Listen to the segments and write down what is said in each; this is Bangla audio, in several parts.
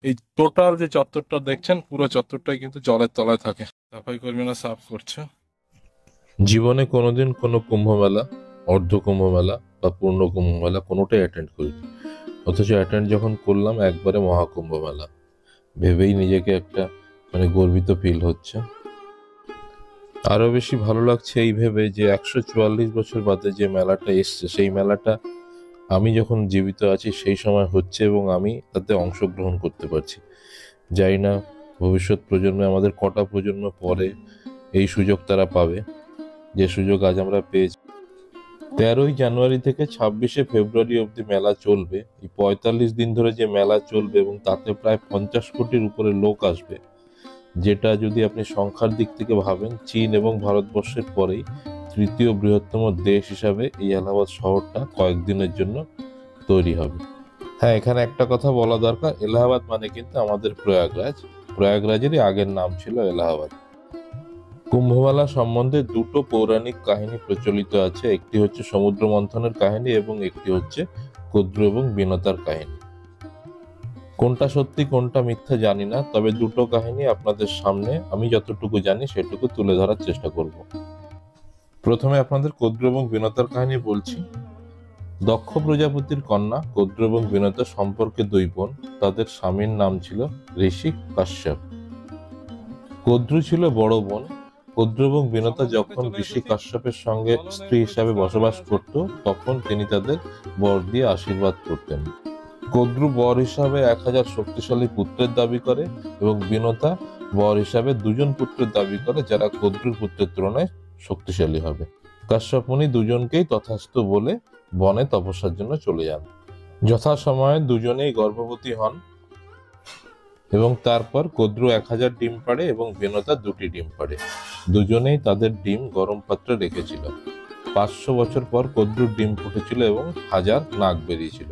এই টোটাল যে চত্বরটা দেখছেন পুরো চত্বরটাই কিন্তু জলের তলায় থাকে। সাফাই কর্মীরা সাফ করছে। জীবনে কোনোদিন কোনো কুম্ভ মেলা, অর্ধ কুম্ভ মেলা বা পূর্ণ কুম্ভ মেলা কোনোটাই অ্যাটেন্ড করিনি। অথচ অ্যাটেন্ড যখন করলাম একবারে মহাকুম্ভ মেলা, ভেবেই নিজেকে একটা গর্বিত ফিল হচ্ছে। আরো বেশি ভালো লাগছে এই ভেবে যে 144 বছর বাদে যে মেলাটা এসছে, সেই মেলাটা আমি যখন জীবিত আছি সেই সময় হচ্ছে এবং আমি তাতে অংশগ্রহণ করতে পারছি। জানি না ভবিষ্যৎ প্রজন্মে আমাদের কটা প্রজন্ম পরে এই সুযোগ তারা পাবে, যে সুযোগ আজ আমরা পেয়েছি। 13ই জানুয়ারি থেকে 26শে ফেব্রুয়ারি অবধি মেলা চলবে। এই 45 দিন ধরে যে মেলা চলবে এবং তাতে প্রায় 50 কোটির উপরে লোক আসবে, যেটা যদি আপনি সংখ্যার দিক থেকে ভাবেন চীন এবং ভারতবর্ষের পরেই তৃতীয় বৃহত্তম দেশ হিসাবে এই এলাহাবাদ শহরটা কয়েকদিনের জন্য তৈরি হবে। হ্যাঁ, এখানে একটা কথা বলা দরকার, এলাহাবাদ মানে কিন্তু আমাদের প্রয়াগরাজ। প্রয়াগরাজেরই আগের নাম ছিল এলাহাবাদ। কুম্ভমেলা সম্বন্ধে দুটো পৌরাণিক কাহিনী প্রচলিত আছে, একটি হচ্ছে সমুদ্র মন্থনের কাহিনী এবং একটি হচ্ছে কদ্রু এবং বিনতার কাহিনী। কোনটা সত্যি কোনটা মিথ্যা জানি না, তবে দুটো কাহিনী আপনাদের সামনে আমি যতটুকু জানি সেটুকু তুলে ধরার চেষ্টা করব। প্রথমে আপনাদের কদ্রু এবং বিনতার কাহিনী বলছি। দক্ষ প্রজাপতির কন্যা কদ্রু এবং বিনতা সম্পর্কে দুই বোন। তাদের স্বামীর নাম ছিল ঋষি কাশ্যপ। কদ্রু ছিল বড় বোন। কদ্রু এবং বিনতা যখন ঋষি কাশ্যপের সঙ্গে স্ত্রী হিসাবে বসবাস করত, তখন তিনি তাদের বর দিয়ে আশীর্বাদ করতেন। কদ্রু বর হিসাবে 1000 শক্তিশালী পুত্রের দাবি করে এবং বিনতা বর হিসাবে 2জন পুত্রের দাবি করে, যারা কদ্রুর পুত্রের তুলনায় শক্তিশালী হবে। কাশ্যপ মুনি দুজনকেই তথাস্তু বলে বনে তপস্যার জন্য চলে যান। যথাসময়ে দুজনেই গর্ভবতী হন এবং তারপর কদ্রু 1000 ডিম পাড়ে এবং বিনতা 2টি ডিম পাড়ে। দুজনেই তাদের ডিম গরম পাত্রে রেখেছিল। 500 বছর পর কদ্রুর ডিম ফুটেছিল এবং 1000 নাক বেরিয়েছিল।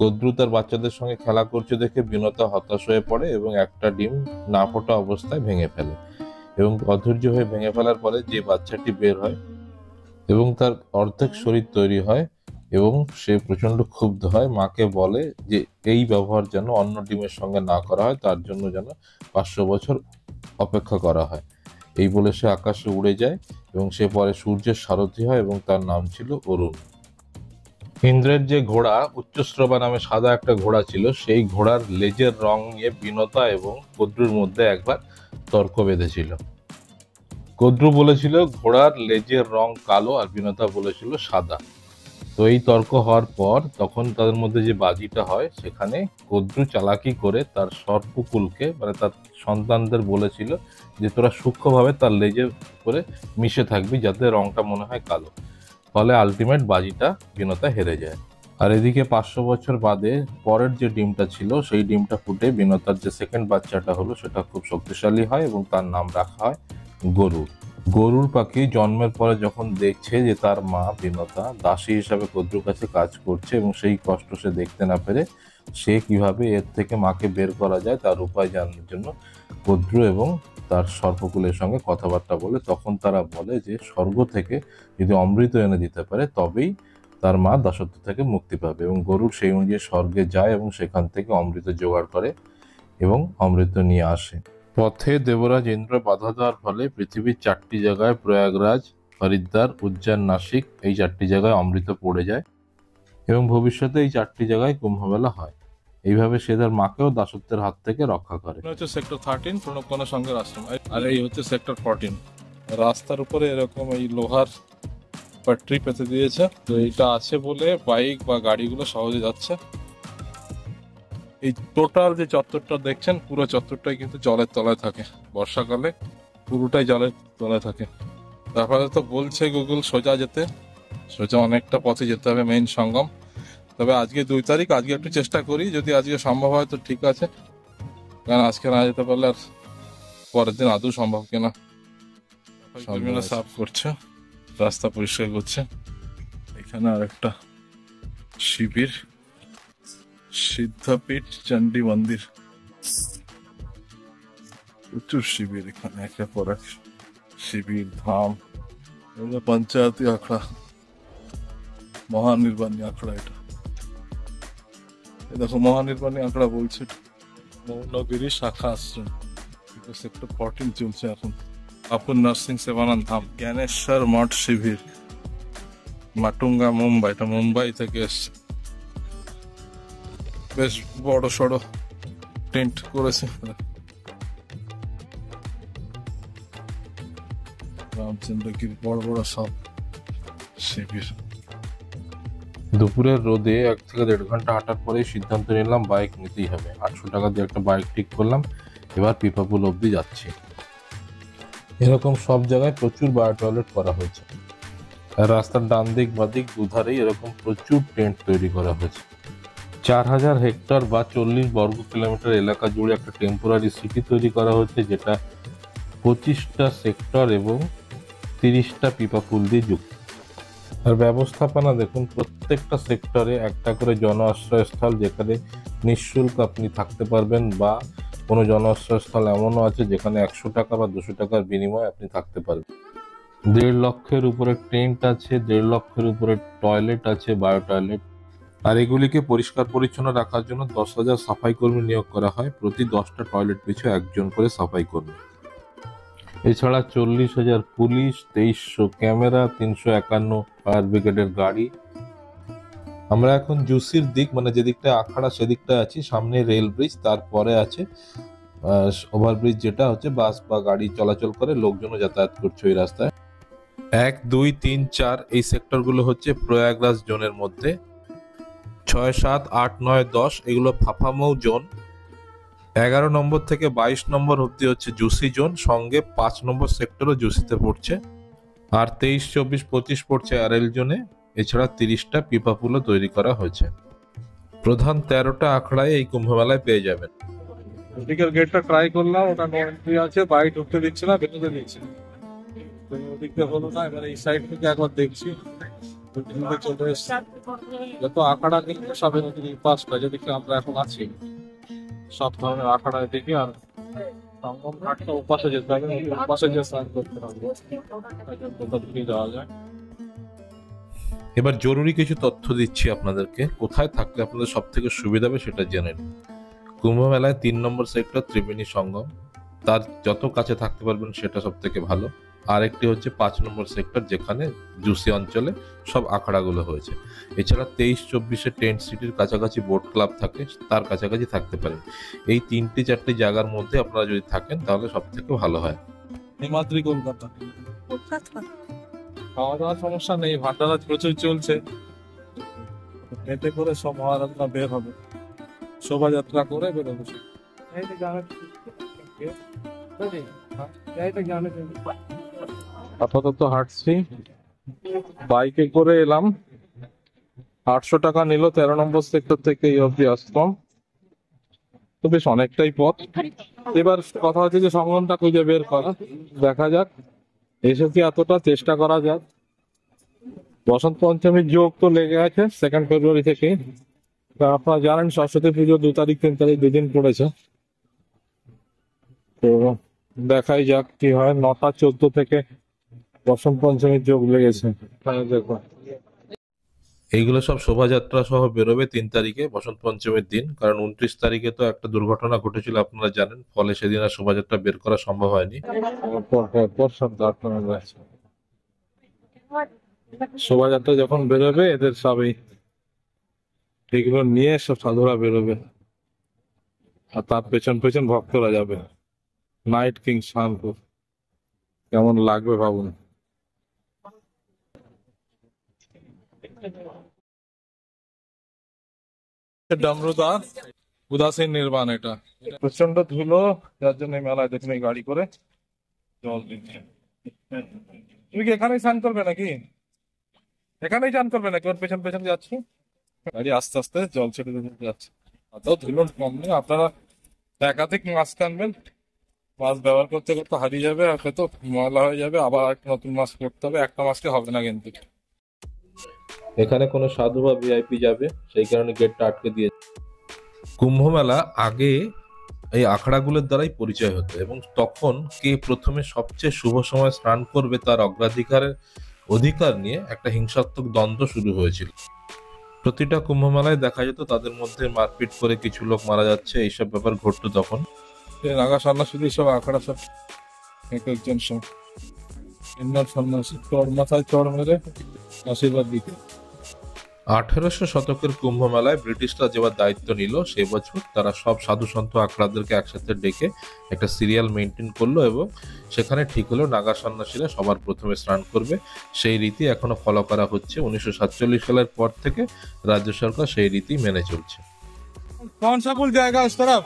কদ্রু তার বাচ্চাদের সঙ্গে খেলা করছে দেখে বিনতা হতাশ হয়ে পড়ে এবং একটা ডিম না ফোটা অবস্থায় ভেঙে ফেলে এবং অধৈর্য হয়ে ভেঙে ফেলার পরে যে বাচ্চাটি বের হয় এবং তার অর্ধেক শরীর তৈরি হয় এবং সে প্রচন্ড ক্ষুব্ধ হয়। মাকে বলে যে এই ব্যবহার যেন অন্য ডিমের সঙ্গে না করা হয়, তার জন্য যেন 500 বছর অপেক্ষা করা হয়। এই বলে সে আকাশে উড়ে যায় এবং সে পরে সূর্যের সারথি হয় এবং তার নাম ছিল অরুণ। ইন্দ্রের যে ঘোড়া উচ্চশ্রবা নামে সাদা একটা ঘোড়া ছিল, সেই ঘোড়ার লেজের রং নিয়ে বিনতা এবং কদ্রুর মধ্যে একবার তর্ক বেঁধেছিল। কদ্রু বলেছিল ঘোড়ার লেজের রং কালো আর বিনতা বলেছিল সাদা। তো এই তর্ক হওয়ার পর তখন তাদের মধ্যে যে বাজিটা হয়, সেখানে কদ্রু চালাকি করে তার সর্পকুলকে তার সন্তানদের বলেছিল যে তোরা সূক্ষ্মভাবে তার লেজের উপরে মিশে থাকবি যাতে রংটা মনে হয় কালো। ফলে আলটিমেট বাজিটা বিনতা হেরে যায়। আর এদিকে 500 বছর বাদে পরের যে ডিমটা ছিল, সেই ডিমটা ফুটে বিনতার যে সেকেন্ড বাচ্চাটা হলো সেটা খুব শক্তিশালী হয় এবং তার নাম রাখা হয় গরুর। গরুর পাখি জন্মের পরে যখন দেখছে যে তার মা বিনতা দাসী হিসাবে কদ্রুর কাছে কাজ করছে এবং সেই কষ্ট সে দেখতে না পেরে সে কিভাবে এর থেকে মাকে বের করা যায় তার উপায় জানার জন্য কদ্রু এবং তার সর্পকুলের সঙ্গে কথাবার্তা বলে। তখন তারা বলে যে স্বর্গ থেকে যদি অমৃত এনে দিতে পারে তবেই তার মা দাসত্ব থেকে মুক্তি পাবে, এবং গরুর সেই অনুযায়ী স্বর্গে যায় এবং সেখান থেকে অমৃত জোগাড় করে এবং অমৃত নিয়ে আসে। পথে দেবরাজ ইন্দ্র বাধা দেওয়ার ফলে পৃথিবীর 4টি জায়গায় প্রয়াগরাজ, হরিদ্বার, উজ্জয়ন, নাসিক এই 4টি জায়গায় অমৃত পড়ে যায় এবং ভবিষ্যতে এই 4টি জায়গায় কুম্ভমেলা হয়। এইভাবে সে তার মাকেও দাসত্বের হাত থেকে রক্ষা করে। হচ্ছে সেক্টর 13 প্রণবকণা সংঘের আশ্রম, আর এই হচ্ছে সেক্টর 14। রাস্তার উপরে এরকম এই লোহার পাট্রি পেতে দিয়েছে, তো এইটা আছে বলে বাইক বা গাড়িগুলো সহজে যাচ্ছে। এই টোটাল যে চত্বরটা দেখছেন পুরো চত্বরটাই কিন্তু জলের তলায় থাকে। বর্ষাকালে পুরোটাই জলের তলায় থাকে। তারপরে তো বলছে গুগল সোজা যেতে, সোজা অনেকটা পথে যেতে হবে মেইন সঙ্গম। তবে আজকে 2 তারিখ, আজকে একটু চেষ্টা করি, যদি আজকে সম্ভব হয় তো ঠিক আছে, কারণ আজকে না যেতে পারলে আর পরের দিন আদৌ সম্ভব কিনা। কর্মীরা সাফ করছে, রাস্তা পরিষ্কার করছে। এখানে আর একটা শিবির, সিদ্ধপীঠ চণ্ডী মন্দির, প্রচুর শিবির এখানে, একের পর এক শিবির, ধাম। পঞ্চায়েতি আখড়া, মহানির্বাণী আখড়া। এটা দেখো মহানির্বাণী আখড়া বলছে। মৌনগিরি শাখা আশ্রম সেক্টর 14 চলছে এখন। আপুর নার্সিং সেবানন্দ ধাম, জ্ঞানেশ্বর মঠ শিবির, মাটুঙ্গা মুম্বাই। এটা মুম্বাই থেকে এসছে, বেশ বড় সড়ো টেন্ট করেছে। রামচন্দ্রগিরি বড় বড় সব শিবির। দুপুরের রোদে 1 থেকে 1.5 ঘন্টা হাঁটার পরে সিদ্ধান্ত নিলাম বাইক নিতেই হবে। 800 টাকা দিয়ে একটা বাইক ঠিক করলাম। এবার পিপাপুল অব্দি যাচ্ছি। এরকম সব জায়গায় প্রচুর বায়ো টয়লেট করা হয়েছে। আর রাস্তার ডান দিক বাদিক দুধারেই এরকম প্রচুর টেন্ট তৈরি করা হয়েছে। 4000 হেক্টর বা 40 বর্গ কিলোমিটার এলাকা জুড়ে একটা টেম্পোরারি সিটি তৈরি করা হচ্ছে, যেটা 25টা সেক্টর এবং 30টা পিপাপুল দিয়ে যুক্ত। আর ব্যবস্থাপনা দেখুন, প্রত্যেকটা সেক্টরে একটা করে জন আশ্রয়স্থল, যেখানে নিঃশুল্ক আপনি থাকতে পারবেন, বা কোনো জন আশ্রয়স্থল এমনও আছে যেখানে 100 টাকা বা 200 টাকার বিনিময়ে আপনি থাকতে পারবেন। 1.5 লক্ষের উপরে টেন্ট আছে, 1.5 লক্ষের উপরে টয়লেট আছে, বায়ো টয়লেট। আর এগুলিকে পরিষ্কার পরিচ্ছন্ন রাখার জন্য 10,000 সাফাই কর্মী নিয়োগ করা হয়, প্রতি 10টা টয়লেট পিছু একজন করে সাফাই কর্মী। এছাড়া 40,000 পুলিশ, 2300 ক্যামেরা, 351 ফায়ার ব্রিগেডের গাড়ি। আমরা এখন জুসির দিক, মানে যেদিকটা আখাড়া সেদিকটা আছি। সামনে রেল ব্রিজ, তারপরে আছে ওভারব্রিজ, যেটা হচ্ছে বাস বা গাড়ি চলাচল করে, লোকজনও যাতায়াত করছে ওই রাস্তায়। 1, 2, 3, 4 এই সেক্টরগুলো হচ্ছে প্রয়াগরাজ জোনের মধ্যে। 6, 7, 8, 9, 10 এগুলো ফাফামৌ জোন। 11 নম্বর থেকে 22 নম্বর অব্দি হচ্ছে জুসি জোন, সঙ্গে 5 নম্বর সেক্টরও জুসিতে পড়ছে। আর 23, 24, 25 পড়ছে আরএল জোনে। এছাড়া 30টা পিপাপুলও তৈরি করা হয়েছে। প্রধান 13টা আখড়ায় এই কুম্ভমেলায় পেয়ে যাবেন। ওদিকের গেটটা ট্রাই করলাম, ওটা নো এন্ট্রি আছে, বাইরে ঢুকতে দিচ্ছে না, বেরোতে দিচ্ছে না। তো ওদিকটা হলো না, এবার এই সাইড থেকে একবার দেখছি। চলে এসছে যত আখড়া, কিন্তু সব এই পাঁচটা যেদিকে আমরা এখন আছি, সব ধরনের আখড়ায় দেখি। আর সঙ্গম ঘাটটা ওপাশে যেতে হবে, ওপাশে গিয়ে স্নান করতে হবে, কোথা থেকে যাওয়া যায়। এবার জরুরি কিছু তথ্য দিচ্ছি আপনাদেরকে, কোথায় থাকলে আপনাদের সব থেকে সুবিধা হবে সেটা জেনে নিন। কুম্ভ মেলায় 3 নম্বর সেক্টর ত্রিবেণী সঙ্গম, তার যত কাছে থাকতে পারবেন সেটা সব থেকে ভালো। আরেকটি হচ্ছে 5 নম্বর সেক্টর, যেখানে জুসি অঞ্চলে সব আখড়াগুলো হয়েছে। এছাড়া 23-24 টেন্ট সিটির কাছাকাছি বোট ক্লাব থাকে, তার কাছাকাছি থাকতে পারেন। এই 3-4টি জায়গার মধ্যে আপনারা যদি থাকেন তাহলে সব থেকে ভালো হয়। হিমাদ্রি কলকাতা, খাওয়া দাওয়ার সমস্যা নেই, ভান্ডারা প্রচুর চলছে। এতে করে সব মহারাজরা বের হবে, শোভাযাত্রা করে বেরোবে। আপাতত হাঁটছি, বাইকে করে এলাম। 800 টাকা নিল 13 নম্বর সেক্টর থেকে এই অব্দি আসলাম, তো বেশ অনেকটাই পথ। এবার কথা হচ্ছে যে সঙ্গমটা খুঁজে বের করা, দেখা যাক। এসেছি এতটা, চেষ্টা করা যাক। বসন্ত পঞ্চমীর যোগ তো লেগে আছে 2 ফেব্রুয়ারি থেকে। তা আপনারা জানেন সরস্বতী পুজো 2 তারিখ 3 তারিখ 2 দিন পড়েছে। তো দেখাই যাক কি হয়। 9টা 14 থেকে বসন্ত পঞ্চমীর যোগ লেগেছে, দেখো। এইগুলো সব শোভাযাত্রা সহ বেরোবে 3 তারিখে বসন্ত পঞ্চমীর দিন, কারণ 29 তারিখে তো একটা দুর্ঘটনা ঘটেছিল আপনারা জানেন, ফলে সেদিন আর শোভাযাত্রা বের করা সম্ভব হয়নি। শোভাযাত্রা যখন বেরোবে এদের সবই এগুলো নিয়ে সব সাধুরা বেরোবে, আর তার পেছন পেছন ভক্তরা যাবে। নাইট কিং শানপুর কেমন লাগবে ভাবুন। ডামরুদা উদাসীন নির্বাণ, এটা প্রচন্ড ধুলো, যার জন্য মেলায় দেখুন এই গাড়ি করে জল দিচ্ছে। তুমি কি এখানেই স্নান করবে নাকি? এখানেই স্নান করবে নাকি? ওর পেছন পেছন যাচ্ছি, গাড়ি আস্তে আস্তে জল ছেড়ে দিতে যাচ্ছে। অত ধুলো কম নেই, আপনারা একাধিক মাস্ক আনবেন। মাস্ক ব্যবহার করতে করতে হারিয়ে যাবে, আর হয়তো ময়লা হয়ে যাবে, আবার একটা নতুন মাস্ক করতে হবে। একটা মাস্কে হবে না কিন্তু। এখানে কোনো সাধু বা ভিআইপি যাবে, সেই কারণে গেটটা আটকে দিয়েছে। কুম্ভ মেলা আগে এই আখড়াগুলোর দ্বারাই পরিচয় হতো, এবং তখন কে প্রথমে সবচেয়ে শুভ সময় স্নান করবে তার অধিকার নিয়ে একটা হিংসাত্মক দ্বন্দ্ব শুরু হয়েছিল। প্রতিটা কুম্ভ মেলায় দেখা যেত তাদের মধ্যে মারপিট করে কিছু লোক মারা যাচ্ছে, এইসব ব্যাপার ঘটতো তখন। নাগা সন্ন্যাসীদের সব আখড়া সব এক একজন সব ইন্নার সন্ন্যাসী চড় মাথায় চড় মেরে আশীর্বাদ দিতে। 1800 শতকের কুম্ভ মেলায় ব্রিটিশরা যেবার দায়িত্ব নিল সেই বছর তারা সব সাধু সন্ত আখড়াদেরকে একসাথে ডেকে একটা সিরিয়াল মেনটেন করলো এবং সেখানে ঠিক হলো নাগা সন্ন্যাসীরা সবার প্রথমে স্নান করবে। সেই রীতি এখনো ফলো করা হচ্ছে। 1947 সালের পর থেকে রাজ্য সরকার সেই রীতি মেনে চলছে। कौन सा पुल जाएगा उस तरफ?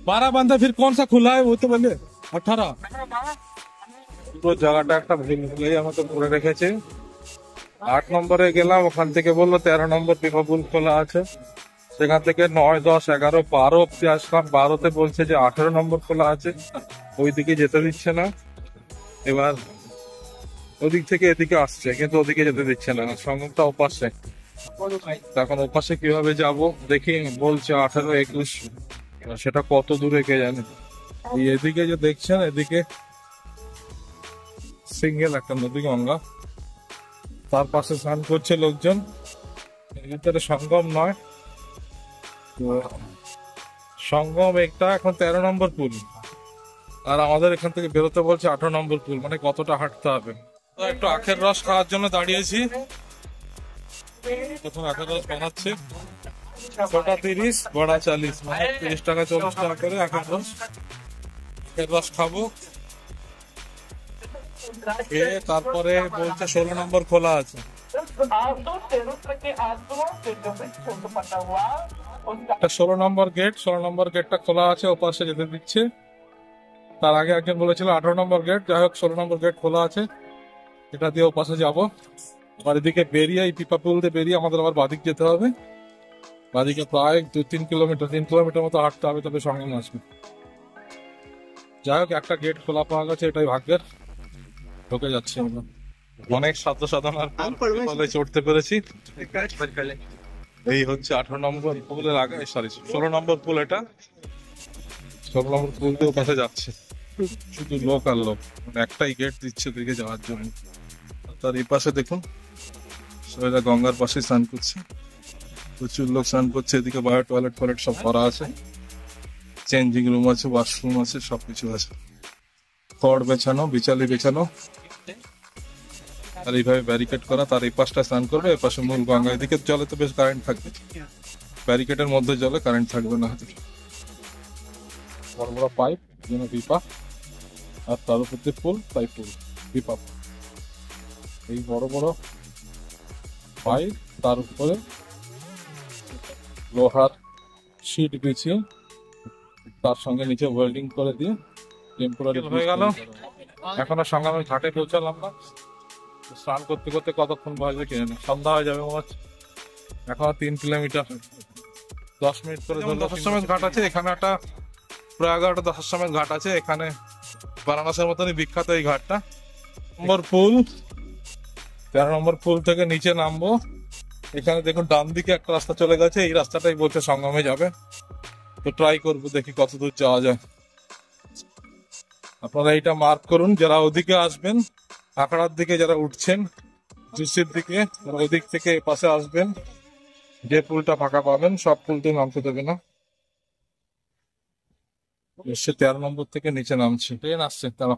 12 बंद है, फिर कौन सा खुला है वो तो बोले 18। পুরো জায়গাটা একটা ভুল আমাকে করে রেখেছে। 8 নম্বরে গেলাম, ওখান থেকে বললো 13 নম্বর পিপা পুল খোলা আছে। সেখান থেকে 9, 10, 11, 12 অব্দি আসলাম। 12তে বলছে যে 18 নম্বর খোলা আছে, ওইদিকে যেতে দিচ্ছে না। এবার ওদিক থেকে এদিকে আসছে, কিন্তু ওদিকে যেতে দিচ্ছে না, সঙ্গমটা ওপাশে। এখন ওপাশে কিভাবে যাব দেখি, বলছে 18, 21, সেটা কত দূরে কে জানে। এদিকে যে দেখছেন, এদিকে সিঙ্গেল একটা নদী গঙ্গা, তার পাশে স্নান করছে লোকজন। এর ভিতরে সঙ্গম নয় তো, সঙ্গম একটা এখন 13 নম্বর পুল, আর আমাদের এখান থেকে বেরোতে বলছে 18 নম্বর পুল। মানে কতটা হাঁটতে হবে। তো একটু আখের রস খাওয়ার জন্য দাঁড়িয়েছি। প্রথম আখের রস বানাচ্ছে, ছোটা 30, বড়া 40, মানে 30 টাকা 40 টাকা করে আখের রস খাবো। তারপরে বলছে 16 নম্বর খোলা আছে। 16 নম্বর গেট, 16 নম্বর গেটটা খোলা আছে, ওপাশে যেতে দিচ্ছে। তার আগে একজন বলেছিল 18 নম্বর গেট, যাই হোক 16 নম্বর গেট খোলা আছে, এটা দিয়ে ওপাশে যাবো। আর এদিকে বেরিয়ে, এই পিপা পুল দিয়ে বেরিয়ে আমাদের আবার বাদিক যেতে হবে। বাদিকে প্রায় 2-3 কিলোমিটার, 3 কিলোমিটার মতো হাঁটতে হবে, তবে সঙ্গম আসবে। যাই হোক একটা গেট খোলা পাওয়া গেছে, এটাই ভাগ্যের। ঢুকে যাচ্ছি আমরা। অনেক সাধ্য সাধনার পর চড়তে পেরেছি। এই হচ্ছে 18 নম্বর পুলের আগে, সরি 16 নম্বর পুল। এটা 16 নম্বর পুল দিয়ে ওপাশে যাচ্ছে, শুধু লোক আর লোক। মানে একটাই গেট দিচ্ছে দিকে যাওয়ার জন্য। তার এই পাশে দেখুন, সবাই গঙ্গার পাশে স্নান করছে, প্রচুর লোক স্নান করছে। এদিকে বায়ো টয়লেট ফয়লেট সব করা আছে, চেঞ্জিং রুম আছে, ওয়াশরুম আছে, সবকিছু আছে। খড় বেছানো, বিচালি বেছানো, আর এইভাবে ব্যারিকেড করা। তার এই পাশটা স্নান করবে, এই পাশে মূল গঙ্গা। এদিকে জলে তো বেশ কারেন্ট থাকবে, ব্যারিকেডের মধ্যে জলে কারেন্ট থাকবে না। বড় বড় পাইপ, যেন পিপা, আর তার উপর দিয়ে ফুল, তাই ফুল পিপা। এই বড় বড় পাইপ, তার উপরে লোহার শিট বিছিয়ে, তার সঙ্গে নিচে ওয়েল্ডিং করে দিয়ে টেম্পোরারি হয়ে গেল। এখন আর সঙ্গে আমি ঘাটে পৌঁছালাম না। স্নান করতে করতে কতক্ষণ বাজবে কে জানে, সন্ধ্যা হয়ে যাবে মনে হচ্ছে। এখন 3 কিলোমিটার 10 মিনিট করে। দশাশ্বমেধ ঘাট আছে এখানে, একটা প্রয়াগরাজে দশাশ্বমেধ ঘাট আছে। এখানে বারাণসীর মতনই বিখ্যাত এই ঘাটটা। নম্বর পুল, 13 নম্বর পুল থেকে নিচে নামবো। এখানে দেখুন ডান দিকে একটা রাস্তা চলে গেছে, এই রাস্তাটাই বলছে সঙ্গমে যাবে। তো ট্রাই করবো, দেখি কত দূর যাওয়া যায়। আপনারা এইটা মার্ক করুন, যারা ওদিকে আসবেন, আখড়ার দিকে যারা উঠছেন জুসির দিকে, ওদিক থেকে পাশে আসবেন। যে পুলটা ফাঁকা পাবেন, সব পুলতে নামতে দেবে না। 13 নম্বর থেকে নিচে নামছে, ট্রেন আসছে। তারা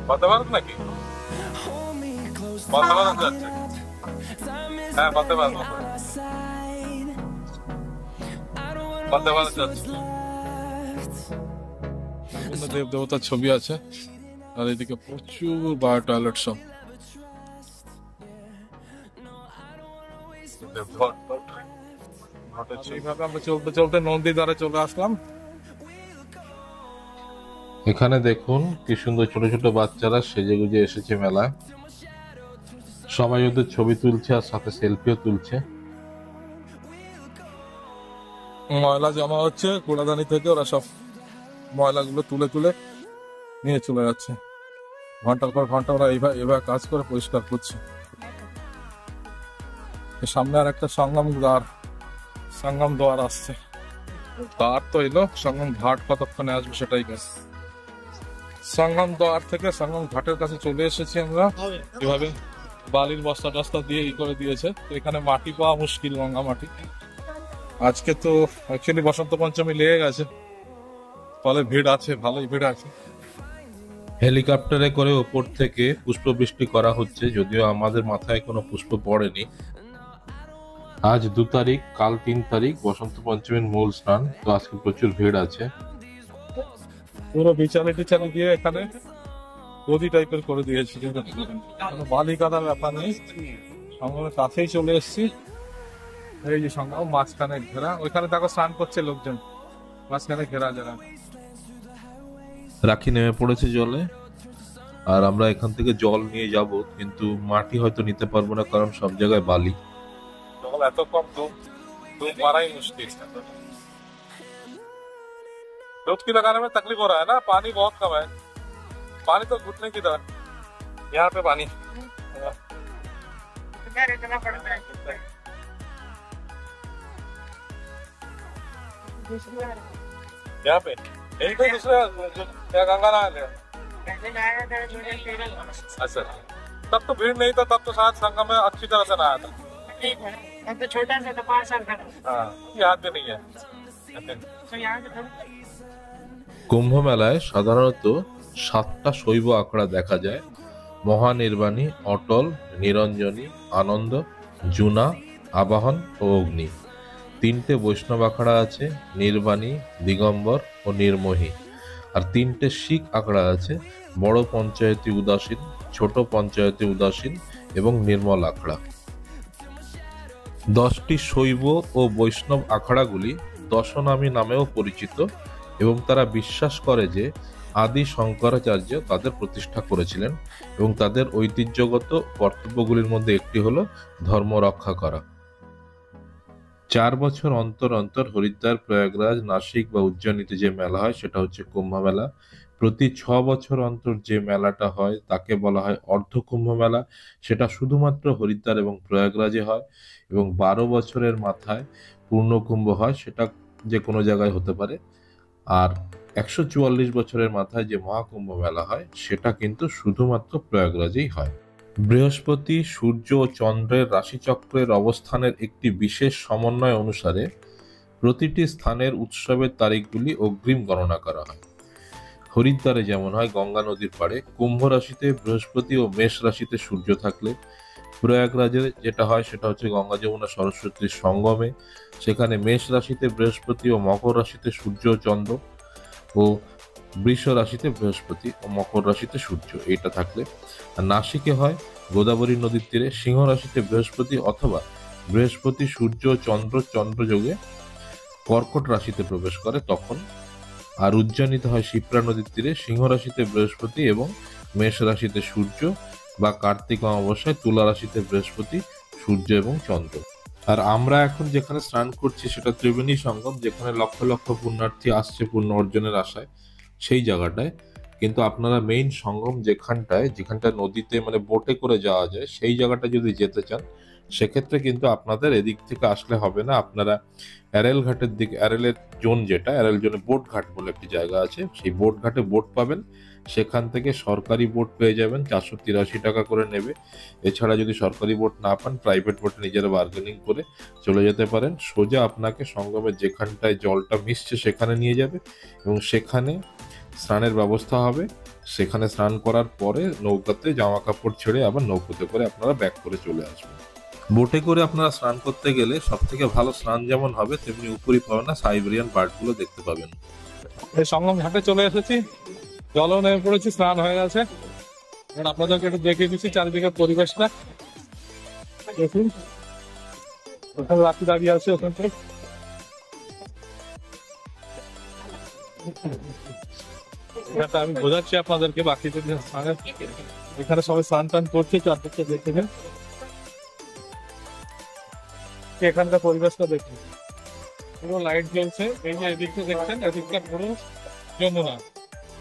বন্দে ভারত নাকি? বন্দে ভারত যাচ্ছে। হ্যাঁ, বন্দে ভারত, বন্দে ভারত যাচ্ছে। দেব দেবতার ছবি আছে, আর এদিকে প্রচুর বায়ো টয়লেট সব। সেইভাবে আমরা চলতে চলতে নদীর ধারে চলে আসলাম। এখানে দেখুন কি সুন্দর ছোট ছোট বাচ্চারা সেজে গুজে এসেছে মেলায়। সবাই ওদের ছবি তুলছে আর সাথে সেলফিও তুলছে। ময়লা জমা হচ্ছে কুড়াদানি থেকে, ওরা সব ময়লাগুলো তুলে তুলে নিয়ে চলে যাচ্ছে। ঘন্টার পর ঘন্টা ওরা এইভাবে কাজ করে পরিষ্কার করছে। সামনে আর একটা সঙ্গম দ্বার, সঙ্গম দ্বার আসছে, দ্বার তো এলো, সঙ্গম ঘাট কতক্ষণে আসবে সেটাই কাজ। সঙ্গম দ্বার থেকে সঙ্গম ঘাটের কাছে চলে এসেছি আমরা। এভাবে বালির বস্তা টস্তা দিয়ে করে দিয়েছে, তো এখানে মাটি পাওয়া মুশকিল, গঙ্গা মাটি। আজকে তো অ্যাকচুয়ালি বসন্ত পঞ্চমী লেগে গেছে, ফলে ভিড় আছে, ভালোই ভিড় আছে। হেলিকপ্টারে করে ওপর থেকে পুষ্পবৃষ্টি করা হচ্ছে, যদিও আমাদের মাথায় কোনো পুষ্প পড়েনি। আজ 2 তারিখ, কাল 3 তারিখ বসন্ত পঞ্চমীর মূল স্নান, তো আজকে প্রচুর ভিড় আছে। পুরো বিচারে টিচারে দিয়ে এখানে গদি টাইপের করে দিয়েছি, কোনো বালি কাদার ব্যাপার নেই। সঙ্গমের কাছেই চলে এসেছি। এই যে সঙ্গম মাঝখানে ঘেরা, ওইখানে দেখো স্নান করছে লোকজন, মাঝখানে ঘেরা যারা। রাখি নেমে পড়েছে জলে, আর আমরা এখান থেকে জল নিয়ে যাব, কিন্তু মাটি হয়তো নিতে পারবো না, কারণ সব জায়গায় বালি। জল এত কম, दूध माराई मुश्किल है। दूध की लगाने में तकलीफ हो रहा है ना, पानी बहुत कम है, पानी तो घुटने की तरह। यहाँ पे पानी इतना पड़ता है। यहाँ पे यही कोई दूसरा क्या गंगा नहा लिया? अच्छा, तब तो भीड़ नहीं था, तब तो शायद संगम में अच्छी तरह से नहाया था। अब तो छोटा सा था, 5 साल का। हाँ, याद भी नहीं है। तो यहाँ के কুম্ভ মেলায় সাধারণত 7টা শৈব আখড়া দেখা যায়: মহানির্বাণী, অটল, নিরঞ্জনী, আনন্দ, জুনা, আবাহন ও অগ্নি। 3টে বৈষ্ণব আখড়া আছে: নির্বাণী, দিগম্বর ও নির্মোহী। আর 3টে শিখ আখড়া আছে: বড় পঞ্চায়েতি উদাসীন, ছোট পঞ্চায়েতি উদাসীন এবং নির্মল আখড়া। 10টি শৈব ও বৈষ্ণব আখড়াগুলি দশনামী নামেও পরিচিত, এবং তারা বিশ্বাস করে যে আদি শঙ্করাচার্য তাদের প্রতিষ্ঠা করেছিলেন, এবং তাদের ঐতিহ্যগত কর্তব্যগুলির মধ্যে একটি হলো ধর্ম রক্ষা করা। 4 বছর অন্তর অন্তর হরিদ্বার, প্রয়াগরাজ, নাসিক বা উজ্জয়িনীতে যে মেলা হয় সেটা হচ্ছে কুম্ভ মেলা। প্রতি 6 বছর অন্তর যে মেলাটা হয় তাকে বলা হয় অর্ধ কুম্ভ মেলা, সেটা শুধুমাত্র হরিদ্বার এবং প্রয়াগরাজে হয়। এবং 12 বছরের মাথায় পূর্ণ কুম্ভ হয়, সেটা যে কোনো জায়গায় হতে পারে। আর 144 বছরের মাথায় যে মহাকুম্ভ মেলা হয় সেটা কিন্তু শুধুমাত্র প্রয়াগরাজেই হয়। বৃহস্পতি, সূর্য ও চন্দ্রের রাশিচক্রের অবস্থানের একটি বিশেষ সমন্বয় অনুসারে প্রতিটি স্থানের উৎসবের তারিখগুলি অগ্রিম গণনা করা হয়। হরিদ্বারে যেমন হয় গঙ্গা নদীর পাড়ে, কুম্ভ রাশিতে বৃহস্পতি ও মেষ রাশিতে সূর্য থাকলে, প্রয়াগরাজে যেটা হয় সেটা হচ্ছে গঙ্গা যমুনা সরস্বতীর সঙ্গমে, সেখানে মেষ রাশিতে বৃহস্পতি ও মকর রাশিতে সূর্য ও চন্দ্র, ও বৃষ রাশিতে বৃহস্পতি ও মকর রাশিতে সূর্য, এইটা থাকলে। আর নাসিকে হয় গোদাবরী নদীর তীরে, সিংহ রাশিতে বৃহস্পতি অথবা বৃহস্পতি, সূর্য ও চন্দ্র চন্দ্রযোগে কর্কট রাশিতে প্রবেশ করে তখন। আর উজ্জয়িনীতে হয় শিপ্রা নদীর তীরে, সিংহ রাশিতে বৃহস্পতি এবং মেষ রাশিতে সূর্য, বা কার্তিক অমাবস্যায় তুলা রাশিতে বৃহস্পতি, সূর্য এবং চন্দ্র। আর আমরা এখন যেখানে স্নান করছি সেটা ত্রিবেণী সঙ্গম, যেখানে লক্ষ লক্ষ পুণ্যার্থী আসছে পুণ্য অর্জনের আশায়, সেই জায়গাটায়। কিন্তু আপনারা মেইন সঙ্গম যেখানটায় নদীতে মানে বোটে করে যাওয়া যায়, সেই জায়গাটা যদি যেতে চান সেক্ষেত্রে কিন্তু আপনাদের এদিক থেকে আসলে হবে না। আপনারা অ্যারেল ঘাটের দিকে, অ্যারেলের জোন যেটা, অ্যারেল জোনে বোট ঘাট বলে একটি জায়গা আছে, সেই বোট ঘাটে বোট পাবেন। সেখান থেকে সরকারি বোট পেয়ে যাবেন, 483 টাকা করে নেবে। এছাড়া যদি সরকারি বোট না পান, প্রাইভেট বোটে নিজেরা বার্গেনিং করে চলে যেতে পারেন। সোজা আপনাকে সঙ্গমের যেখানটায় জলটা মিশছে সেখানে নিয়ে যাবে, এবং সেখানে স্নানের ব্যবস্থা হবে। সেখানে স্নান করার পরে নৌকাতে জামা কাপড় ছেড়ে আবার নৌকোতে করে আপনারা ব্যাক করে চলে আসবেন। বোটে করে আপনারা স্নান করতে গেলে সব থেকে ভালো স্নান যেমন হবে, তেমনি উপরি পাওনা সাইবেরিয়ান বার্ডগুলো দেখতে পাবেন। এই সঙ্গম ঘাটে চলে এসেছি, জলও নেমে পড়েছি, স্নান হয়ে গেছে। এখন আপনাদেরকে একটু দেখিয়ে দিচ্ছি চারিদিকের পরিবেশটা। দেখুন, ওখানে রাখি দাঁড়িয়ে আছে, ওখান থেকে এটা আমি বোঝাচ্ছি আপনাদেরকে। বাকি যদি এখানে সবাই স্নান টান করছে, চারদিকটা দেখে নেন, এখানকার পরিবেশটা দেখুন। পুরো লাইট জ্বলছে, এই যে এদিকটা দেখছেন, এদিকটা পুরো যমুনা,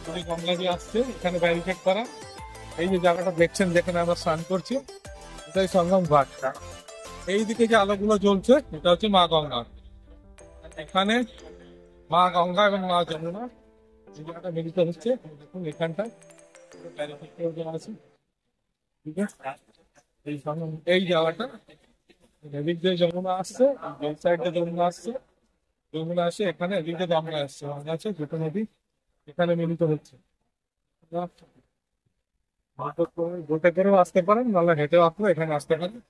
পুরো গঙ্গা দিয়ে আসছে, এখানে ব্যারিকেড করা। এই যে জায়গাটা দেখছেন যেখানে আমরা স্নান করছি, এটাই সঙ্গম ঘাট। এই দিকে যে আলোগুলো জ্বলছে এটা হচ্ছে মা গঙ্গা, এখানে মা গঙ্গা এবং মা যমুনা এই জায়গাটা মিলিত হচ্ছে। দেখুন এখানটায় আছে, ঠিক আছে। এই জায়গাটা এদিক দিয়ে যমুনা আসছে, এই সাইডে যমুনা আসছে, যমুনা আসে এখানে, এদিক দিয়ে গঙ্গা আসছে, গঙ্গা আছে, দুটো নদী এখানে মিলিত হচ্ছে। বোটে করেও আসতে পারেন, নাহলে হেঁটেও আসলে এখানে আসতে পারেন।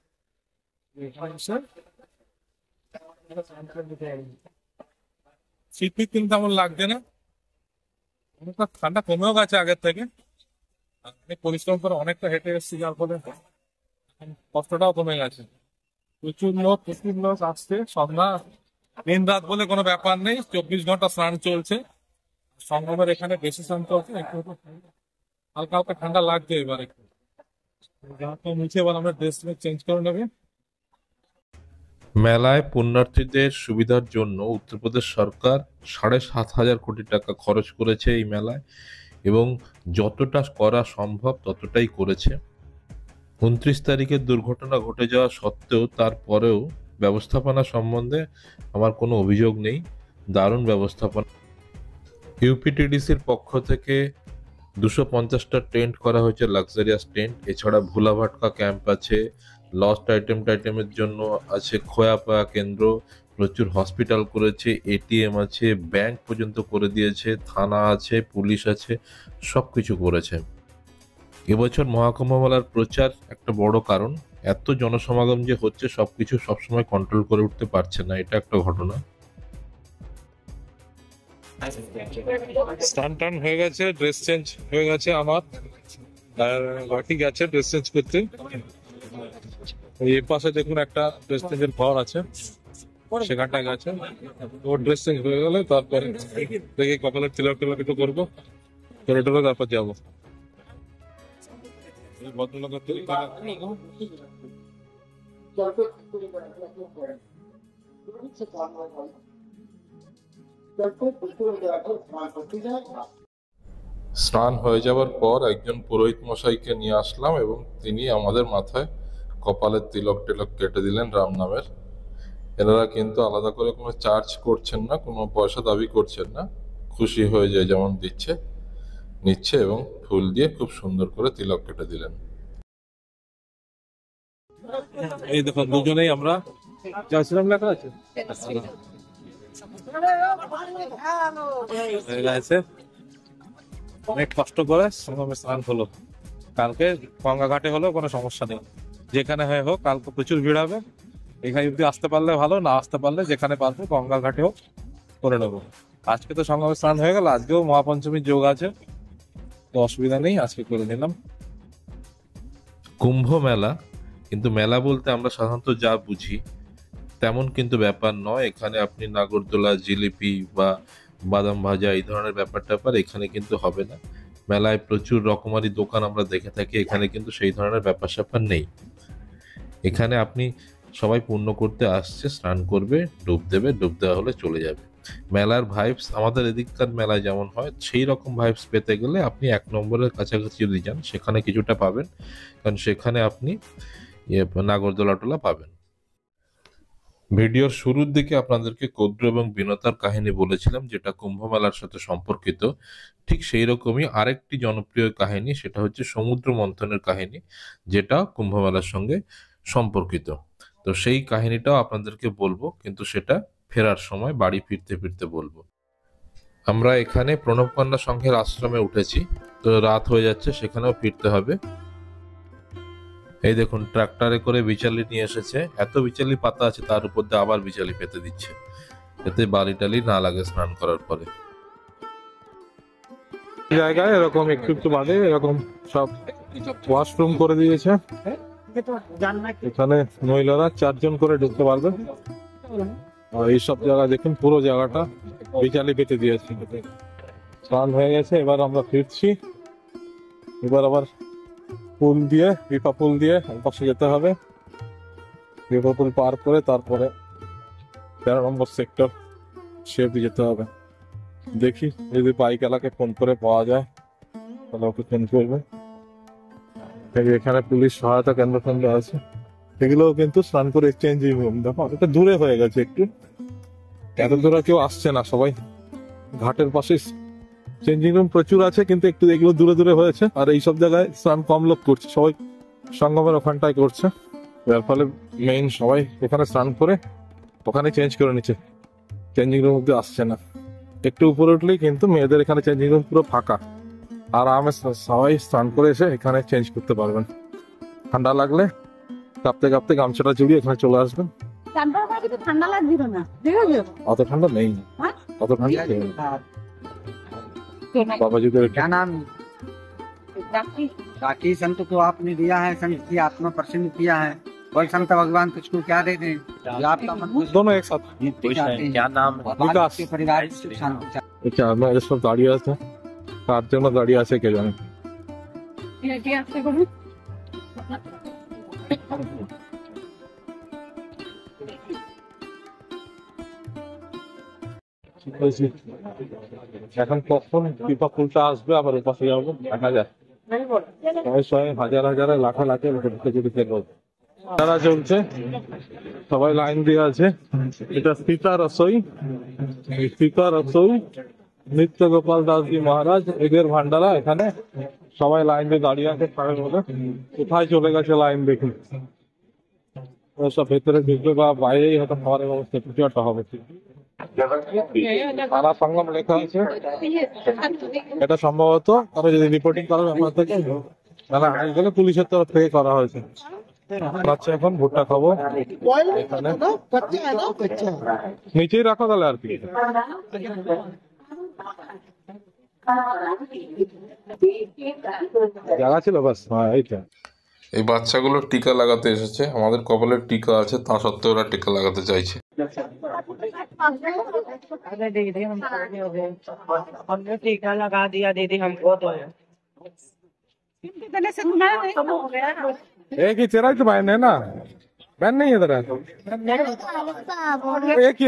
শীত ফিত কিন্তু তেমন লাগছে না, অনেকটা ঠান্ডা কমেও গেছে আগের থেকে। অনেক পরিশ্রম করে অনেকটা হেঁটে এসেছি, যার ফলে কষ্টটাও কমে গেছে। প্রচুর লোক আসছে। সন্ধ্যা দিন রাত বলে কোনো ব্যাপার নেই, 24 ঘন্টা স্নান চলছে। সঙ্গমের এখানে বেশি স্নান চলছে, একটু হালকা হালকা ঠান্ডা লাগছে এবার একটু। নিচে এবার আমরা ড্রেস চেঞ্জ করে নেবে। মেলায় পুণ্যার্থীদের সুবিধার জন্য উত্তরপ্রদেশ সরকার 7,500 কোটি টাকা খরচ করেছে এই মেলায়, এবং যতটা করা সম্ভব ততটাই করেছে। 29 তারিখের দুর্ঘটনা ঘটে যাওয়া সত্ত্বেও তারপরেও ব্যবস্থাপনা সম্বন্ধে আমার কোনো অভিযোগ নেই, দারুণ ব্যবস্থাপনা। ইউপিটিডিসির পক্ষ থেকে 250টা টেন্ট করা হয়েছে, লাক্সারিয়াস টেন্ট। এছাড়া ভোলা ভাটকা ক্যাম্প আছে, লস্ট টাইটেমের জন্য আছে খোয়া পাওয়া কেন্দ্র, প্রচুর হসপিটাল করেছে, এটিএম আছে, ব্যাংক পর্যন্ত করে দিয়েছে, থানা আছে, পুলিশ আছে, সব কিছু করেছে। এবছর মহাকুম্ভ মেলার প্রচার একটা বড় কারণ। এত জনসমাগম যে হচ্ছে, সবকিছু সবসময় কন্ট্রোল করে উঠতে পারছে না, এটা একটা ঘটনা। স্নান টান হয়ে গেছে, ড্রেস চেঞ্জ হয়ে গেছে আমার, আর ঘাটি গেছে ড্রেস চেঞ্জ করতে। এই পাশে দেখুন একটা ড্রেস চেঞ্জের ঘর আছে, সেখানটায় গেছে। ওর ড্রেস চেঞ্জ হয়ে গেলে তারপরে দেখি কপালের তিলক টিলক একটু করবো, করে টোরে তারপর যাবো। এই ভদ্রলোকের তিলক স্নান হয়ে যাওয়ার পর একজন পুরোহিত মশাইকে নিয়ে আসলাম এবং তিনি আমাদের মাথায় কপালের তিলক টিলক কেটে দিলেন রাম নামের। এনারা কিন্তু আলাদা করে কোনো চার্জ করছেন না, কোনো পয়সা দাবি করছেন না, খুশি হয়ে যায় যেমন দিচ্ছে নিচ্ছে, এবং ফুল দিয়ে খুব সুন্দর করে তিলক কেটে দিলেন। এই দেখুন দুজনেই আমরা জয়শ্রীরাম লেখা আছে, অনেক কষ্ট করে সঙ্গমে স্নান হলো। কালকে গঙ্গা ঘাটে হলেও কোনো সমস্যা নেই, যেখানে হয় হোক। কালকে প্রচুর ভিড় হবে, এখানে যদি আসতে পারলে ভালো, না আসতে পারলে যেখানে পারবো গঙ্গা ঘাটে হোক করে নেবো। আজকে তো সঙ্গমে স্নান হয়ে গেল, আজকেও মহাপঞ্চমীর যোগ আছে, তো অসুবিধা নেই, আজকে করে নিলাম। কুম্ভ মেলা কিন্তু মেলা বলতে আমরা সাধারণত যা বুঝি তেমন কিন্তু ব্যাপার নয়। এখানে আপনি নাগরদোলা, জিলিপি বা বাদাম ভাজা এই ধরনের ব্যাপার এখানে কিন্তু হবে না। মেলায় প্রচুর রকমারি দোকান আমরা দেখে থাকি, এখানে কিন্তু সেই ধরনের ব্যাপার স্যাপার নেই। এখানে আপনি সবাই পুণ্য করতে আসছে, স্নান করবে, ডুব দেবে, ডুব দেওয়া হলে চলে যাবে। মেলার ভাইবস আমাদের এদিককার মেলায় যেমন হয় সেই রকম ভাইবস পেতে গেলে আপনি 1 নম্বরের কাছাকাছি যদি যান, সেখানে কিছুটা পাবেন, কারণ সেখানে আপনি নাগরদোলা টোলা পাবেন। ভিডিওর শুরুর দিকে আপনাদেরকে কদ্র এবং বিনতার কাহিনী বলেছিলাম, যেটা কুম্ভ মেলার সাথে সম্পর্কিত। ঠিক সেই রকমই আরেকটি জনপ্রিয় কাহিনী, সেটা হচ্ছে সমুদ্র মন্থনের কাহিনী, যেটা কুম্ভ মেলার সঙ্গে সম্পর্কিত। তো সেই কাহিনীটাও আপনাদেরকে বলবো, কিন্তু সেটা ফেরার সময়, বাড়ি ফিরতে ফিরতে বলবো। আমরা এখানে প্রণবকন্যা সংঘের আশ্রমে উঠেছি, তো রাত হয়ে যাচ্ছে, সেখানেও ফিরতে হবে। এই দেখুন ট্রাক্টরে করে বিচালি নিয়ে এসেছে, এত বিচালি পাতা আছে, তার উপর দিয়ে আবার বিচালি পেতে দিচ্ছে, যাতে বালি টালি না লাগে স্নান করার পরে। জায়গায় এরকম একটু একটু বাদে এরকম সব ওয়াশরুম করে দিয়েছে। এখানে মহিলারা 4 জন করে ঢুকতে পারবে। আর এইসব জায়গা দেখুন, পুরো জায়গাটা বিচালি পেতে দিয়েছে। স্নান হয়ে গেছে, এবার আমরা ফিরছি। এবার আবার পুল দিয়ে, বিপা পুল দিয়ে পাশে যেতে হবে। বিপা পুল পার করে তারপরে 13 নম্বর সেক্টর সে যেতে হবে। দেখি যদি বাইক এলাকায় ফোন করে পাওয়া যায় তাহলে ওকে ফোন করবে। এখানে পুলিশ সহায়তা কেন্দ্র আছে, এগুলোও কিন্তু স্নান করে এক্সচেঞ্জিং রুম। দেখো এটা দূরে হয়ে গেছে একটু, এত দূরে কেউ আসছে না, সবাই ঘাটের পাশে। চেঞ্জিং রুম প্রচুর আছে, কিন্তু একটু এগুলো দূরে দূরে হয়েছে, আর এইসব জায়গায় স্নান কম লোক করছে, সবাই সঙ্গমের ওখানটায় করছে। যার ফলে মেইন সবাই এখানে স্নান করে ওখানে চেঞ্জ করে নিচ্ছে, চেঞ্জিং রুম অব্দি আসছে না। একটু উপরে উঠলেই কিন্তু মেয়েদের এখানে চেঞ্জিং রুম পুরো ফাঁকা, আরামে সবাই স্নান করে এসে এখানে চেঞ্জ করতে পারবেন। ঠান্ডা লাগলে কাঁপতে কাঁপতে গামছাটা জড়িয়ে এখানে চলে আসবেন। ঠান্ডা লাগছিল না, ঠিক আছে? অত ঠান্ডা নেই, অত ঠান্ডা নেই। बाबा जी को क्या नाम? ताकि संत को आपने दिया है, संत की आत्मा प्रसन्न किया है, और संत भगवान तुझको क्या दे दें? जो आपका मन दोनों एक साथ। क्या नाम? विकास। परिवार की सुख शांति चाहे। क्या मैं इस पर दाढ़ी আছে, কার জন্য দাঁড়িয়ে আছে কে জানে। এখন কখন পিপা ফুলটা আসবে আবার উপাসে যাবো দেখা যায়। সবাই হাজার হাজারে লাখা লাখে তারা চলছে, সবাই লাইন দিয়ে আছে। এটা সীতা রসোই, সীতা রসোই নিত্য গোপাল দাস জি মহারাজ এদের ভান্ডারা। এখানে সবাই লাইন দিয়ে দাঁড়িয়ে আছে, খাবে বলে। কোথায় চলে গেছে লাইন দেখুন। সব ভেতরে ঢুকবে বা বাইরেই হয়তো খাবারের ব্যবস্থা কিছু একটা হবে। থানা সংগম লেখা আছে, এটা সম্ভবত কারো যদি রিপোর্টিং করার ব্যাপার থেকে তাহলে আগে গেলে পুলিশের তরফ থেকে করা হয়েছে। আচ্ছা এখন ভুট্টা খাবো এখানে, নিচেই রাখো তাহলে আর কি। জায়গা ছিল বাস, হ্যাঁ এইটা। এই বাচ্চাগুলো টিকা লাগাতে এসেছে, আমাদের কপালের টিকা আছে, তা সত্ত্বেও ওরা টিকা লাগাতে চাইছে। अरे दीदी हम हमने टीका लगा दिया दीदी हमको तो। एक ही चेहरा ही तो बहन है ना, बहन नहीं है इधर। एक ही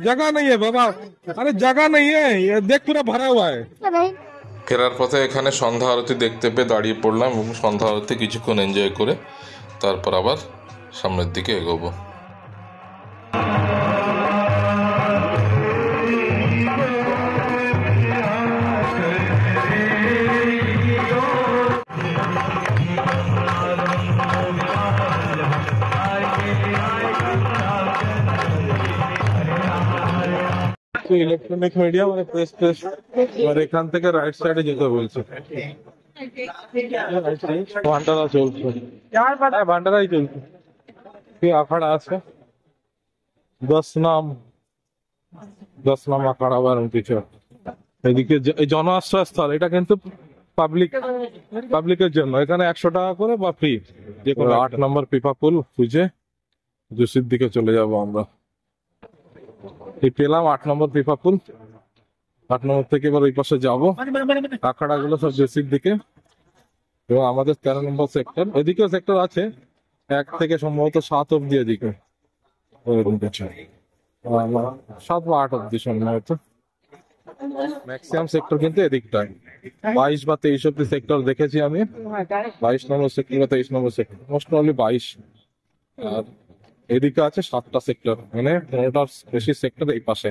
जगह नहीं है बाबा, अरे जगह नहीं है, ये देख पूरा भरा हुआ है। ফেরার পথে এখানে সন্ধ্যা আরতি দেখতে পেয়ে দাঁড়িয়ে পড়লাম এবং সন্ধ্যা আরতি কিছুক্ষণ এনজয় করে তারপর আবার সামনের দিকে এগোবো। ইলেকট্রনিক মিডিয়া মানে প্রেস এবার এখান থেকে রাইট সাইডে যেতে বলছে। ভান্ডারা চলছে, হ্যাঁ ভান্ডারাই চলছে। কি আখাড়া আছে, 10 নাম আখাড়া বা কিছু। এদিকে এই জন আশ্রয়স্থল, এটা কিন্তু পাবলিকের জন্য। এখানে 100 টাকা করে বা ফ্রি, যে কোনো 8 নম্বর পিপা পুল খুঁজে জুসির দিকে চলে যাব আমরা। পেলাম 8 নম্বর পিপা পুল, 8 নম্বর থেকে এবার ওই পাশে যাবো। আখাড়া গুলো সব জেসির দিকে, এবং আমাদের 13 নম্বর সেক্টর। এদিকেও সেক্টর আছে, 1 থেকে সম্ভবত 7 অব্দি এদিকে, 7 বা 8 অব্দি সম্ভবত। ম্যাক্সিমাম সেক্টর কিন্তু এদিকটায় 22 বা 23 অব্দি সেক্টর দেখেছি আমি। 22 নম্বর সেক্টর বা 23 নম্বর সেক্টর, মোস্ট প্রবাবলি 22। আর এদিকে আছে 7টা সেক্টর, মানে 15টার বেশি সেক্টর এই পাশে।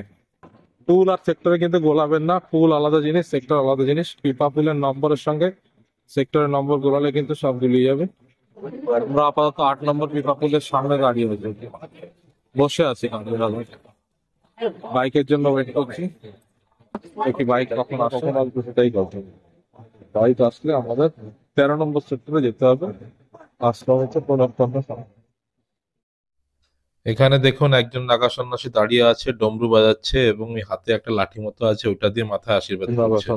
পুল আর সেক্টরে কিন্তু গোলাবেন না, পুল আলাদা জিনিস, সেক্টর আলাদা জিনিস। পিপা পুলের নম্বরের সঙ্গে সেক্টরের নম্বর গোলালে কিন্তু সব গুলিয়ে যাবে। আমরা আপাতত 8 নম্বর পিপা পুলের সামনে দাঁড়িয়ে হয়েছে, বসে আছি, বাইকের জন্য ওয়েট করছি। একটি বাইক কখন আসবে সেটাই কথা। বাইক আসলে আমাদের 13 নম্বর সেক্টরে যেতে হবে। আসলে হচ্ছে পুনঃ। এখানে দেখুন একজন নাগা সন্ন্যাসী দাঁড়িয়ে আছে, ডমরু বাজাচ্ছে এবং এই হাতে একটা লাঠি মতো আছে, ওইটা দিয়ে মাথায় আশীর্বাদ করছে।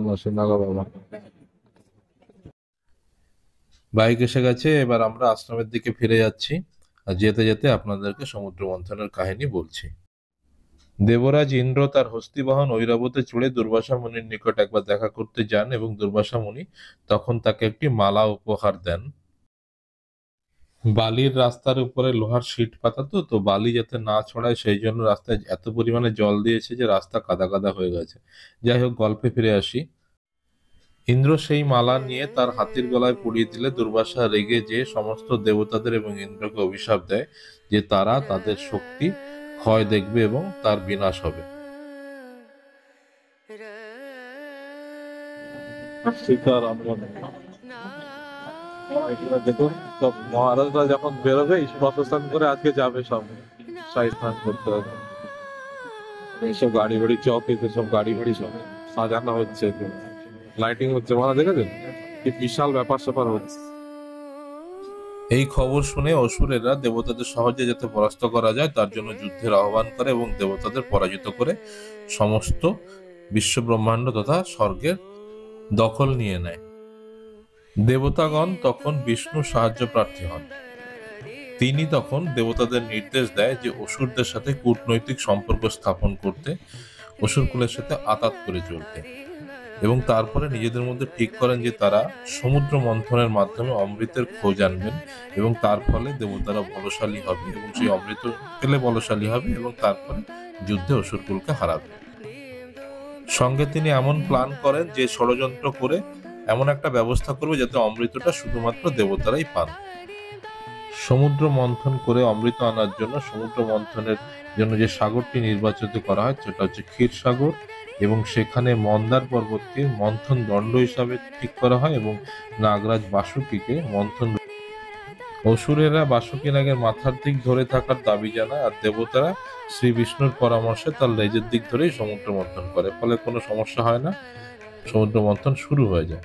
বাইক এসে গেছে, এবার আমরা আশ্রমের দিকে ফিরে যাচ্ছি। আর যেতে যেতে আপনাদেরকে সমুদ্র মন্থনের কাহিনী বলছি। দেবরাজ ইন্দ্র তার হস্তিবাহন ঐরাবতে চড়ে দুর্বাসা মুনির নিকট একবার দেখা করতে যান এবং দুর্বাসা মুনি তখন তাকে একটি মালা উপহার দেন। বালির রাস্তার উপরে লোহার শিট পাতা, তো বালি যাতে না ছড়ায় সেই জন্য রাস্তায় এত পরিমাণে জল দিয়েছে যে রাস্তা কাদা কাদা হয়ে গেছে। যাই হোক, গল্পে ফিরে আসি। ইন্দ্র সেই মালা নিয়ে তার হাতির গলায় পরিয়ে দিলে দুর্বাসা রেগে যে সমস্ত দেবতাদের এবং ইন্দ্রকে অভিশাপ দেয় যে তারা তাদের শক্তি ক্ষয় দেখবে এবং তার বিনাশ হবে। সীতারাম এগুলো দেখুন, সব মহারাজরা যখন বেরোবে প্রসেশন করে আজকে যাবে সব শাহী স্নান করতে হবে। এইসব গাড়ি বাড়ি চৌকিতে সব গাড়ি বাড়ি সব সাজানো হচ্ছে, লাইটিং হচ্ছে, মানে দেখেছেন কি বিশাল ব্যাপার স্যাপার হচ্ছে। এই খবর শুনে অসুরেরা দেবতাদের সহজে যাতে পরাস্ত করা যায় তার জন্য যুদ্ধের আহ্বান করে এবং দেবতাদের পরাজিত করে সমস্ত বিশ্ব ব্রহ্মাণ্ড তথা স্বর্গের দখল নিয়ে নেয়। দেবতাগণ তখন বিষ্ণু সাহায্য প্রার্থী হন। তিনি তখন দেবতাদের নির্দেশ দেয় যে অসুরদের সাথে কূটনৈতিক সম্পর্ক স্থাপন করতে, অসুরকুলের সাথে আতাত করে চলতে, এবং তারপরে নিজেদের মধ্যে ঠিক করেন যে তারা সমুদ্র মন্থনের মাধ্যমে অমৃতের খোঁজ আনবেন এবং তার ফলে দেবতারা বলশালী হবে এবং সেই অমৃত পেলে বলশালী হবে এবং তারপরে যুদ্ধে অসুরকুলকে হারাবে। সঙ্গে তিনি এমন প্ল্যান করেন যে ষড়যন্ত্র করে এমন একটা ব্যবস্থা করবে যাতে অমৃতটা শুধুমাত্র দেবতারাই পান। সমুদ্র মন্থন করে অমৃত আনার জন্য সমুদ্র মন্থনের জন্য যে সাগরটি নির্বাচিত করা হয় সেটা হচ্ছে ক্ষীরসাগর, এবং সেখানে মন্দার পর্বতকে মন্থন দণ্ড হিসাবে ঠিক করা হয় এবং নাগরাজ বাসুকীকে মন্থন। অসুরেরা বাসুকী নাগের মাথার দিক ধরে থাকার দাবি জানায় আর দেবতারা শ্রী বিষ্ণুর পরামর্শে তার লেজের দিক ধরেই সমুদ্র মন্থন করে, ফলে কোনো সমস্যা হয় না, সমুদ্র মন্থন শুরু হয়ে যায়।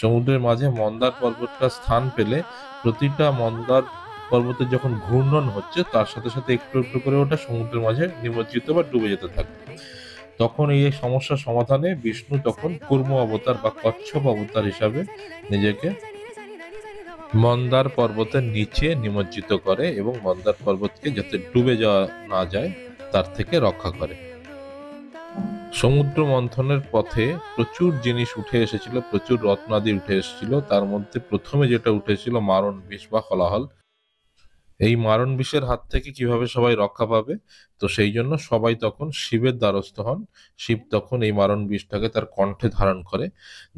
সমুদ্রের মাঝে মন্দার পর্বতটা স্থান পেলে প্রতিটা মন্দার পর্বতের যখন ঘূর্ণন হচ্ছে তার সাথে সাথে একটু একটু করে ওটা সমুদ্রের মাঝে নিমজ্জিত বা ডুবে যেতে থাকে। তখন এই সমস্যার সমাধানে বিষ্ণু তখন কুর্ম অবতার বা কচ্ছপ অবতার হিসাবে নিজেকে মন্দার পর্বতের নিচে নিমজ্জিত করে এবং মন্দার পর্বতকে যাতে ডুবে যাওয়া না যায় তার থেকে রক্ষা করে। সমুদ্র মন্থনের পথে প্রচুর জিনিস উঠে এসেছিল, প্রচুর রত্নাদি উঠে এসেছিল। তার মধ্যে প্রথমে যেটা উঠেছিল মারণ বিষ বা হলাহল। এই মারণ বিষের হাত থেকে কিভাবে সবাই রক্ষা পাবে, তো সেই জন্য সবাই তখন শিবের দ্বারস্থ হন। শিব তখন এই মারণ বিষটাকে তার কণ্ঠে ধারণ করে,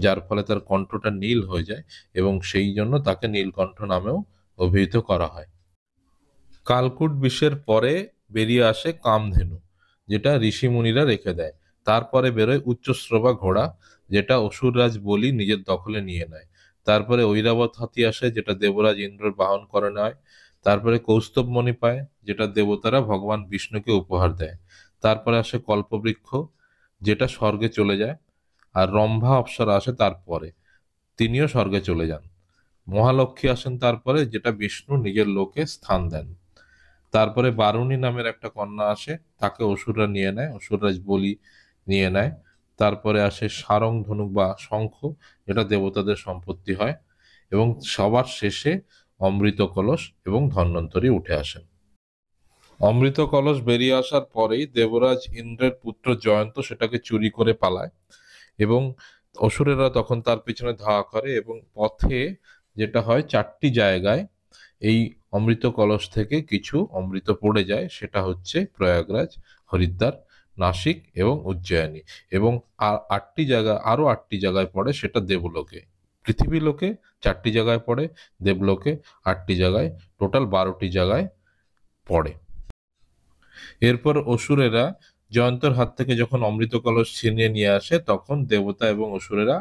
যার ফলে তার কণ্ঠটা নীল হয়ে যায় এবং সেই জন্য তাকে নীলকণ্ঠ নামেও অভিহিত করা হয়। কালকুট বিষের পরে বেরিয়ে আসে কামধেনু, যেটা ঋষি মুনিরা রেখে দেয়। তারপরে বেরোয় উচ্চশ্রবা ঘোড়া, যেটা অসুররাজ বলি নিজের দখলে নিয়ে নেয়। তারপরে ঐরাবত হাতি আসে, যেটা দেবরাজ ইন্দ্রর বাহন করে নেয়। তারপরে কৌস্তব মণি পায়, যেটা দেবতারা ভগবান বিষ্ণুকে উপহার দেয়। তারপরে আসে কল্পবৃক্ষ, যেটা স্বর্গে চলে যায়। আর রম্ভা অপ্সরা আসে তারপরে, তিনিও স্বর্গে চলে যান। মহালক্ষ্মী আসেন তারপরে, যেটা বিষ্ণু নিজের লোকে স্থান দেন। তারপরে বারুণী নামের একটা কন্যা আসে, তাকে অসুররা নিয়ে নেয়, অসুররাজ বলি নিয়ে নেয়। তারপরে আসে সারং ধনুক বা শঙ্খ, যেটা দেবতাদের সম্পত্তি হয়, এবং সবার শেষে অমৃত কলস এবং ধন্বন্তরী উঠে আসেন। অমৃত কলস বেরিয়ে আসার পরেই দেবরাজ ইন্দ্রের পুত্র জয়ন্ত সেটাকে চুরি করে পালায় এবং অসুরেরা তখন তার পিছনে ধাওয়া করে এবং পথে যেটা হয় 4টি জায়গায় এই অমৃত কলস থেকে কিছু অমৃত পড়ে যায়, সেটা হচ্ছে প্রয়াগরাজ, হরিদ্বার, নাসিক এবং উজ্জয়িনী, এবং আরো 8টি জায়গায় পড়ে, সেটা দেবলোকে। পৃথিবী লোকে 4টি জায়গায় পড়ে, দেবলোকে 8টি জায়গায়, টোটাল 12টি জায়গায় পড়ে। এরপর অসুরেরা জয়ন্তর হাত থেকে যখন অমৃত কলস ছিনিয়ে নিয়ে আসে তখন দেবতা এবং অসুরেরা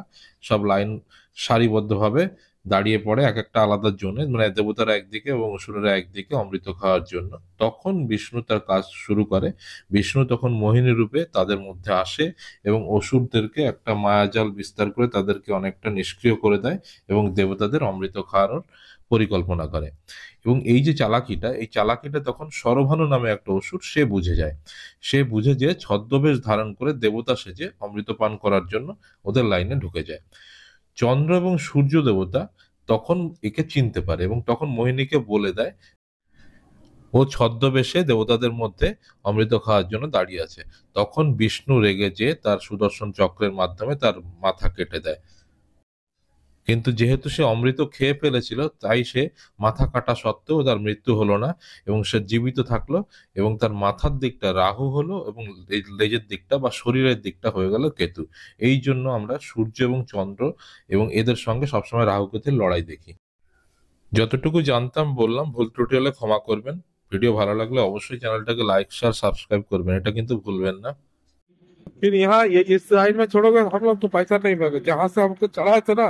সব লাইন সারিবদ্ধভাবে দাঁড়িয়ে পড়ে এক একটা আলাদা জোনে, মানে দেবতারা একদিকে এবং অসুরেরা একদিকে অমৃত খাওয়ার জন্য। তখন বিষ্ণু তার কাজ শুরু করে। বিষ্ণু তখন মোহিনী রূপে তাদের মধ্যে আসে এবং অসুরদেরকে একটা মায়াজাল বিস্তার করে তাদেরকে অনেকটা নিষ্ক্রিয় করে দেয় এবং দেবতাদের অমৃত খাওয়ানোর পরিকল্পনা করে। এবং এই যে চালাকিটা তখন সরভানু নামে একটা অসুর সে বুঝে যায়। সে বুঝে যে ছদ্মবেশ ধারণ করে দেবতা সেজে অমৃত পান করার জন্য ওদের লাইনে ঢুকে যায়। চন্দ্র এবং সূর্য দেবতা তখন একে চিনতে পারে এবং তখন মোহিনীকে বলে দেয় ও ছদ্মবেশে দেবতাদের মধ্যে অমৃত খাওয়ার জন্য দাঁড়িয়ে আছে। তখন বিষ্ণু রেগে যেয়ে তার সুদর্শন চক্রের মাধ্যমে তার মাথা কেটে দেয়। কিন্তু যেহেতু সে অমৃত খেয়ে ফেলেছিল তাই সে মাথা কাটা সত্ত্বেও তার মৃত্যু হলো না এবং সে জীবিত থাকলো এবং তার মাথার দিকটা রাহু হলো এবং লেজের দিকটা বা শরীরের দিকটা হয়ে গেল কেতু। এই জন্য আমরা সূর্য এবং চন্দ্র এবং এদের সঙ্গে সবসময় রাহু কেতুর লড়াই দেখি। যতটুকু জানতাম বললাম, ভুল ত্রুটি হলে ক্ষমা করবেন। ভিডিও ভালো লাগলে অবশ্যই চ্যানেলটাকে লাইক শেয়ার সাবস্ক্রাইব করবেন, এটা কিন্তু ভুলবেন না। फिर यहाँ ये इस साइड में छोड़ोगे हम लोग तो पहचान नहीं पाएंगे, जहाँ से हमको चढ़ाए थे ना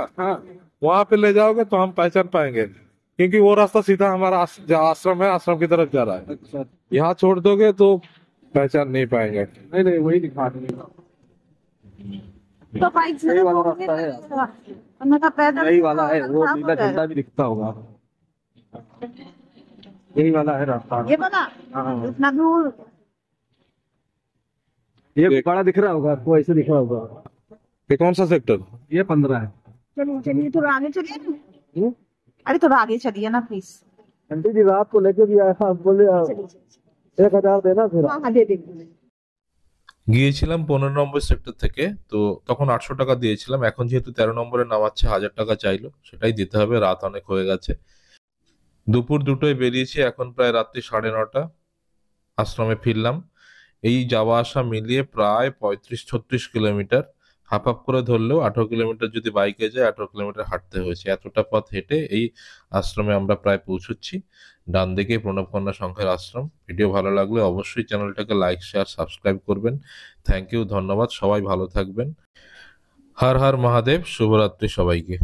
वहां पे ले जाओगे तो हम पहचान पाएंगे, क्योंकि वो रास्ता सीधा हमारा जहाँ आश्रम है आश्रम की तरफ जा रहा है। यहाँ छोड़ दोगे तो पहचान नहीं पाएंगे। नहीं नहीं वही दिखा रहे हैं। तो बाइक से यही वाला रास्ता है, मैं तो पैदल यही वाला है, वो खराब हो नीला जाएगा। झंडा भी दिखता होगा, यही वाला है रास्ता। ये वाला हाँ। इतना दूर ये बड़ा दिख रहा होगा आपको, ऐसे दिख रहा होगा। ये कौन सा सेक्टर? ये 15 है। चलिए चलिए थोड़ा आगे चलिए ना। अरे थोड़ा आगे चलिए ना प्लीज। आंटी जी रात को लेके भी आया, आप बोले 1000 देना फिर। हाँ हाँ दे देंगे। গিয়েছিলাম 15 নম্বর সেক্টর থেকে, তো তখন 800 টাকা দিয়েছিলাম। এখন যেহেতু 13 নম্বরে নামাচ্ছে, 1000 টাকা চাইলো, সেটাই দিতে হবে, রাত অনেক হয়ে গেছে। দুপুর 2টোয় বেরিয়েছি, এখন প্রায় রাত্রি 9:30। আশ্রমে ফিরলাম। এই যাওয়া আসা মিলিয়ে প্রায় 35-36 কিলোমিটার, হাফ হাফ করে ধরলেও 18 কিলোমিটার যদি বাইকে যায় 18 কিলোমিটার হাঁটতে হয়েছে। এতটা পথ হেঁটে এই আশ্রমে আমরা প্রায় পৌঁছচ্ছি। ডান দিকে প্রণবকন্যা সংঘের আশ্রম। ভিডিও ভালো লাগলে অবশ্যই চ্যানেলটাকে লাইক শেয়ার সাবস্ক্রাইব করবেন। থ্যাংক ইউ, ধন্যবাদ, সবাই ভালো থাকবেন। হর হর মহাদেব, শুভরাত্রি সবাইকে।